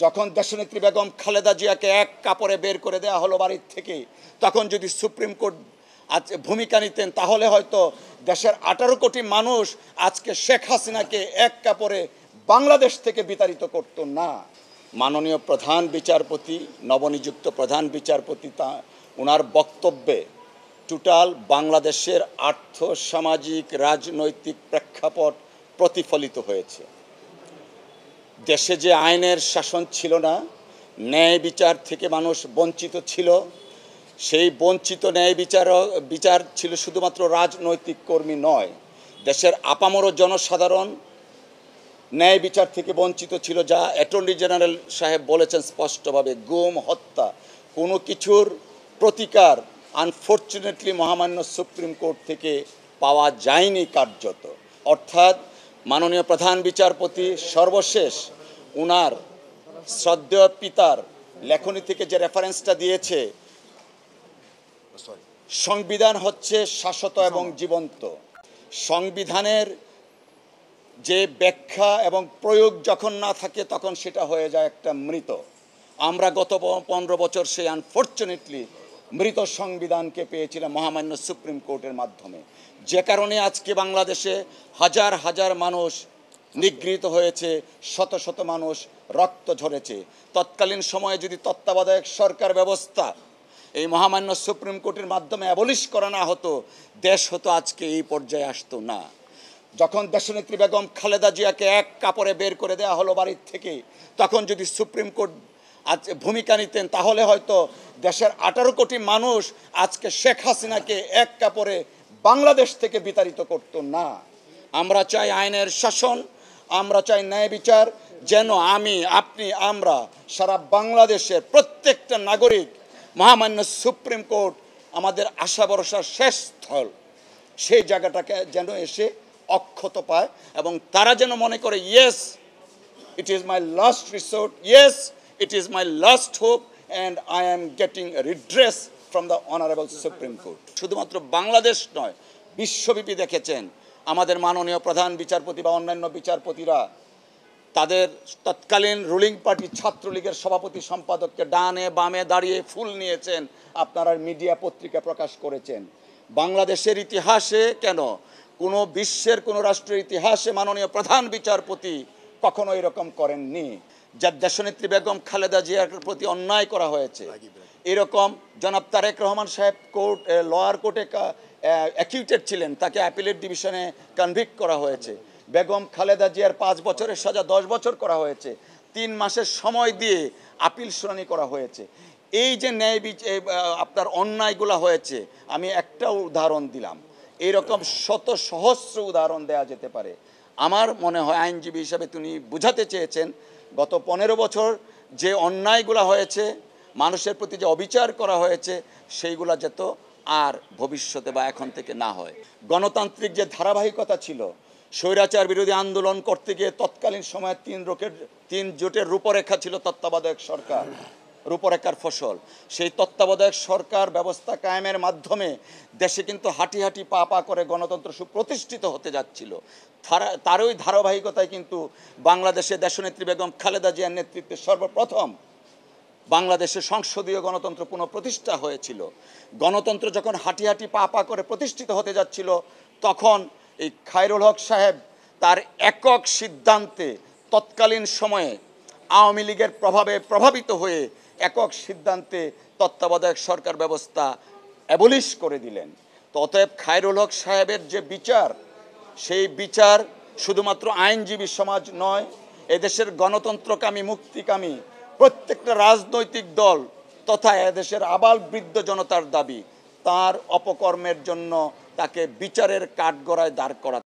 যখন দেশনেত্রী বেগম খালেদা জিয়াকে এক কাপড়ে বের করে দেওয়া হলো বাড়ির থেকে, তখন যদি সুপ্রিম কোর্ট ভূমিকা নিতেন তাহলে হয়তো দেশের 18 কোটি মানুষ আজকে শেখ হাসিনাকে এক কাপড়ে বাংলাদেশ থেকে বিতাড়িত করত না। মাননীয় প্রধান বিচারপতি, নবনিযুক্ত প্রধান বিচারপতি ওনার বক্তব্যে টোটাল বাংলাদেশের আর্থ সামাজিক রাজনৈতিক প্রেক্ষাপট প্রতিফলিত হয়েছে। দেশে যে আইনের শাসন ছিল না, ন্যায় বিচার থেকে মানুষ বঞ্চিত ছিল, সেই বঞ্চিত ন্যায় বিচার ছিল শুধুমাত্র রাজনৈতিক কর্মী নয়, দেশের আপামর জনসাধারণ ন্যায় বিচার থেকে বঞ্চিত ছিল, যা অ্যাটর্নি জেনারেল সাহেব বলেছেন স্পষ্টভাবে। গুম, হত্যা, কোনো কিছুর প্রতিকার আনফর্চুনেটলি মহামান্য সুপ্রিম কোর্ট থেকে পাওয়া যায়নি কার্যত। অর্থাৎ মাননীয় প্রধান বিচারপতি সর্বশেষ উনার শ্রদ্ধেয় পিতার লেখনী থেকে যে রেফারেন্সটা দিয়েছে, সংবিধান হচ্ছে শাশ্বত এবং জীবন্ত। সংবিধানের যে ব্যাখ্যা এবং প্রয়োগ যখন না থাকে তখন সেটা হয়ে যায় একটা মৃত। আমরা গত 15 বছর সেই আনফর্চুনেটলি মৃত সংবিধানকে পেয়েছিলাম মহামান্য সুপ্রিম কোর্টের মাধ্যমে, যে কারণে আজকে বাংলাদেশে হাজার হাজার মানুষ নিগৃহীত হয়েছে, শত শত মানুষ রক্ত ঝরেছে। তৎকালীন সময়ে যদি তত্ত্বাবধায়ক সরকার ব্যবস্থা এই মহামান্য সুপ্রিম কোর্টের মাধ্যমে অ্যাবলিশ করা না হতো, দেশ হতো আজকে এই পর্যায়ে আসতো না। যখন দেশনেত্রী বেগম খালেদা জিয়াকে এক কাপড়ে বের করে দেওয়া হলো বাড়ির থেকে, তখন যদি সুপ্রিম কোর্ট ভূমিকা নিতেন তাহলে হয়তো দেশের 18 কোটি মানুষ আজকে শেখ হাসিনাকে এক কাপড়ে বাংলাদেশ থেকে বিতাড়িত করত না। আমরা চাই আইনের শাসন, আমরা চাই ন্যায় বিচার, যেন আমি, আপনি, আমরা সারা বাংলাদেশের প্রত্যেকটা নাগরিক মহামান্য সুপ্রিম কোর্ট আমাদের আশা ভরসার শেষ স্থল, সেই জায়গাটাকে যেন এসে অক্ষত পায় এবং তারা যেন মনে করে yes it is my last resort, yes it is my last hope and I am getting redress from the honourable supreme court. শুধুমাত্র বাংলাদেশ নয়, বিশ্বব্যাপী দেখেছেন আমাদের মাননীয় প্রধান বিচারপতি বা অন্যান্য বিচারপতিরা তাদের তৎকালীন রুলিং পার্টি ছাত্রলীগের সভাপতি সম্পাদককে ডানে বামে দাঁড়িয়ে ফুল নিয়েছেন, আপনারা মিডিয়া পত্রিকা প্রকাশ করেছেন। বাংলাদেশের ইতিহাসে কেন, কোনো বিশ্বের কোনো রাষ্ট্রের ইতিহাসে মাননীয় প্রধান বিচারপতি কখনো এরকম করেননি। যা দেশনেত্রী বেগম খালেদা জিয়ার প্রতি অন্যায় করা হয়েছে, এরকম জনাব তারেক রহমান সাহেব লোয়ার কোর্টে অ্যাকিউটেড ছিলেন, তাকে অ্যাপিলেট ডিভিশনে কনভিক্ট করা হয়েছে। বেগম খালেদা জিয়ার 5 বছরের সাজা 10 বছর করা হয়েছে, 3 মাসের সময় দিয়ে আপিল শুনানি করা হয়েছে। এই যে ন্যায় আপনার অন্যায়গুলো হয়েছে, আমি একটা উদাহরণ দিলাম, এইরকম শত সহস্র উদাহরণ দেওয়া যেতে পারে। আমার মনে হয় আইনজীবী হিসাবে তিনি বুঝাতে চেয়েছেন গত 15 বছর যে অন্যায়গুলো হয়েছে, মানুষের প্রতি যে অবিচার করা হয়েছে, সেইগুলা যাতে আর ভবিষ্যতে বা এখন থেকে না হয়। গণতান্ত্রিক যে ধারাবাহিকতা ছিল, স্বৈরাচার বিরোধী আন্দোলন করতে গিয়ে তৎকালীন সময়ে 3 জোটের রূপরেখা ছিল তত্ত্বাবধায়ক সরকার, রূপরেখার ফসল। সেই তত্ত্বাবধায়ক সরকার ব্যবস্থা কায়েমের মাধ্যমে দেশে কিন্তু হাঁটি হাঁটি পা পা করে গণতন্ত্র সুপ্রতিষ্ঠিত হতে যাচ্ছিল। তারই ধারাবাহিকতায় কিন্তু বাংলাদেশে দেশনেত্রী বেগম খালেদা জিয়ার নেতৃত্বে সর্বপ্রথম বাংলাদেশের সংসদীয় গণতন্ত্র পুনঃপ্রতিষ্ঠা হয়েছিল। গণতন্ত্র যখন হাঁটি হাঁটি পা পা করে প্রতিষ্ঠিত হতে যাচ্ছিল, তখন এই খায়রুল হক সাহেব তার একক সিদ্ধান্তে তৎকালীন সময়ে আওয়ামী লীগের প্রভাবে প্রভাবিত হয়ে একক সিদ্ধান্তে তত্ত্বাবধায়ক সরকার ব্যবস্থা অ্যাবলিশ করে দিলেন। তো অতএব খায়রুল হক সাহেবের যে বিচার, সেই বিচার শুধুমাত্র আইনজীবী সমাজ নয়, এদেশের গণতন্ত্রকামী মুক্তিকামী প্রত্যেকটা রাজনৈতিক দল তথা এদেশের আবাল বৃদ্ধ জনতার দাবি, তার অপকর্মের জন্য তাকে বিচারের কাঠগড়ায় দাঁড় করা।